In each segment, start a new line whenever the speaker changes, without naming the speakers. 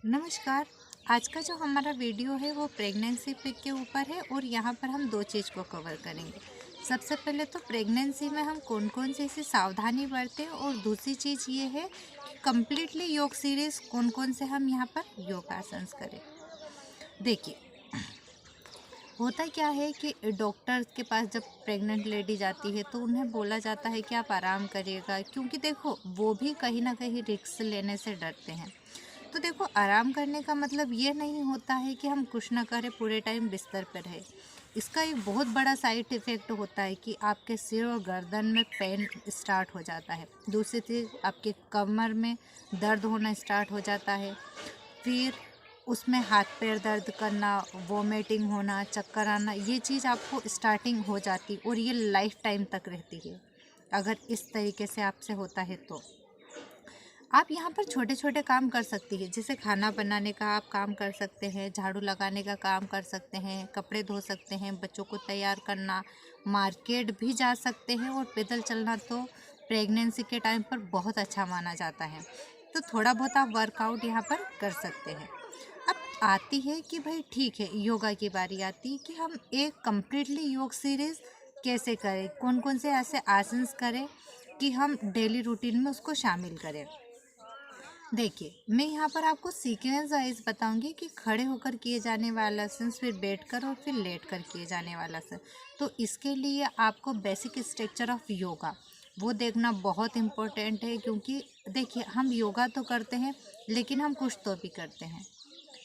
नमस्कार। आज का जो हमारा वीडियो है वो प्रेगनेंसी पिक के ऊपर है और यहाँ पर हम दो चीज़ को कवर करेंगे। सबसे पहले तो प्रेगनेंसी में हम कौन कौन सी ऐसी सावधानी बरतें और दूसरी चीज़ ये है कि कम्प्लीटली योग सीरीज़ कौन कौन से हम यहाँ पर योगासन्स करें। देखिए, होता क्या है कि डॉक्टर्स के पास जब प्रेग्नेंट लेडी जाती है तो उन्हें बोला जाता है कि आप आराम करिएगा, क्योंकि देखो वो भी कहीं ना कहीं रिस्क लेने से डरते हैं। तो देखो, आराम करने का मतलब ये नहीं होता है कि हम कुछ ना करें, पूरे टाइम बिस्तर पर रहे। इसका एक बहुत बड़ा साइड इफ़ेक्ट होता है कि आपके सिर और गर्दन में पेन स्टार्ट हो जाता है। दूसरी चीज़, आपके कमर में दर्द होना स्टार्ट हो जाता है। फिर उसमें हाथ पैर दर्द करना, वोमिटिंग होना, चक्कर आना, ये चीज़ आपको स्टार्टिंग हो जाती और ये लाइफ टाइम तक रहती है अगर इस तरीके से आपसे होता है। तो आप यहाँ पर छोटे छोटे काम कर सकती है, जैसे खाना बनाने का आप काम कर सकते हैं, झाड़ू लगाने का काम कर सकते हैं, कपड़े धो सकते हैं, बच्चों को तैयार करना, मार्केट भी जा सकते हैं। और पैदल चलना तो प्रेगनेंसी के टाइम पर बहुत अच्छा माना जाता है। तो थोड़ा बहुत आप वर्कआउट यहाँ पर कर सकते हैं। अब आती है कि भाई ठीक है, योगा की बारी आती है कि हम एक कम्प्लीटली योग सीरीज़ कैसे करें, कौन कौन से ऐसे आसन्स करें कि हम डेली रूटीन में उसको शामिल करें। देखिए, मैं यहाँ पर आपको सीक्वेंस वाइज बताऊंगी कि खड़े होकर किए जाने वाला आसन, फिर बैठकर और फिर लेटकर किए जाने वाला आसन। तो इसके लिए आपको बेसिक स्ट्रक्चर ऑफ योगा वो देखना बहुत इम्पोर्टेंट है, क्योंकि देखिए, हम योगा तो करते हैं लेकिन हम कुछ तो भी करते हैं,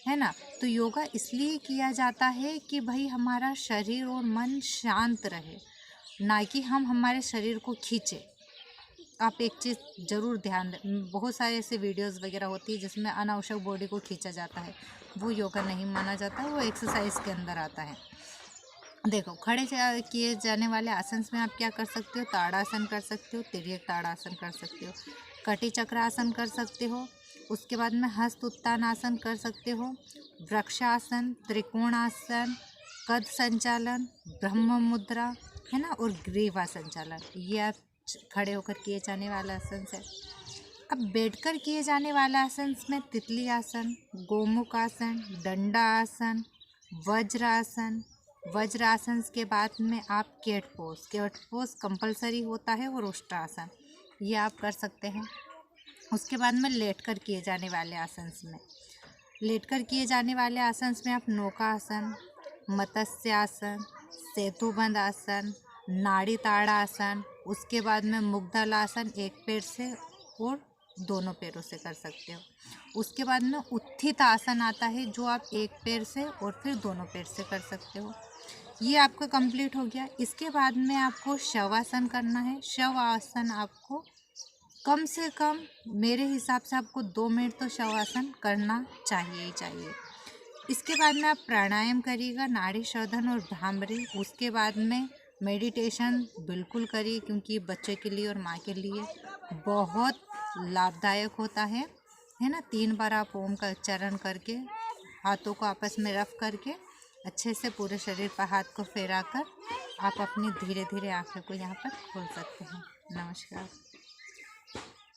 है ना। तो योगा इसलिए किया जाता है कि भाई हमारा शरीर और मन शांत रहे, ना कि हम हमारे शरीर को खींचे। आप एक चीज़ ज़रूर ध्यान दें, बहुत सारे ऐसे वीडियोस वगैरह होती है जिसमें अनावश्यक बॉडी को खींचा जाता है, वो योगा नहीं माना जाता, वो एक्सरसाइज के अंदर आता है। देखो, खड़े किए जाने वाले आसन में आप क्या कर सकते हो, ताड़ासन कर सकते हो, तिर्यक ताड़ासन कर सकते हो, कटी चक्रासन कर सकते हो। उसके बाद में हस्त उत्तान आसन कर सकते हो, वृक्षासन, त्रिकोणासन, कद संचालन, ब्रह्म मुद्रा, है ना, और ग्रीवा संचालन, ये आप खड़े होकर किए जाने वाला आसन है। अब बैठकर किए जाने वाला आसन में तितली आसन, गोमुख आसन, दंडा आसन, वज्रासन। वज्रासन के बाद में आप केट पोज कंपलसरी होता है, और उष्ट्रासन, ये आप कर सकते हैं। उसके बाद में लेटकर किए जाने वाले आसन में आप नौकासन, मत्स्य आसन, सेतुबंद आसन, नाड़ी ताड़ा आसन, उसके बाद में मुग्दल आसन, एक पैर से और दोनों पैरों से कर सकते हो। उसके बाद में उत्थित आसन आता है, जो आप एक पैर से और फिर दोनों पैर से कर सकते हो। ये आपका कंप्लीट हो गया। इसके बाद में आपको शवासन करना है। शव आसन आपको कम से कम, मेरे हिसाब से आपको 2 मिनट तो शवासन करना चाहिए ही चाहिए। इसके बाद में आप प्राणायाम करिएगा, नाड़ी शोधन और भ्रामरी। उसके बाद में मेडिटेशन बिल्कुल करिए, क्योंकि बच्चे के लिए और माँ के लिए बहुत लाभदायक होता है ना। 3 बार आप ओम का उच्चारण करके, हाथों को आपस में रफ करके, अच्छे से पूरे शरीर पर हाथ को फैला कर आप अपनी धीरे धीरे आँखें को यहाँ पर खोल सकते हैं। नमस्कार।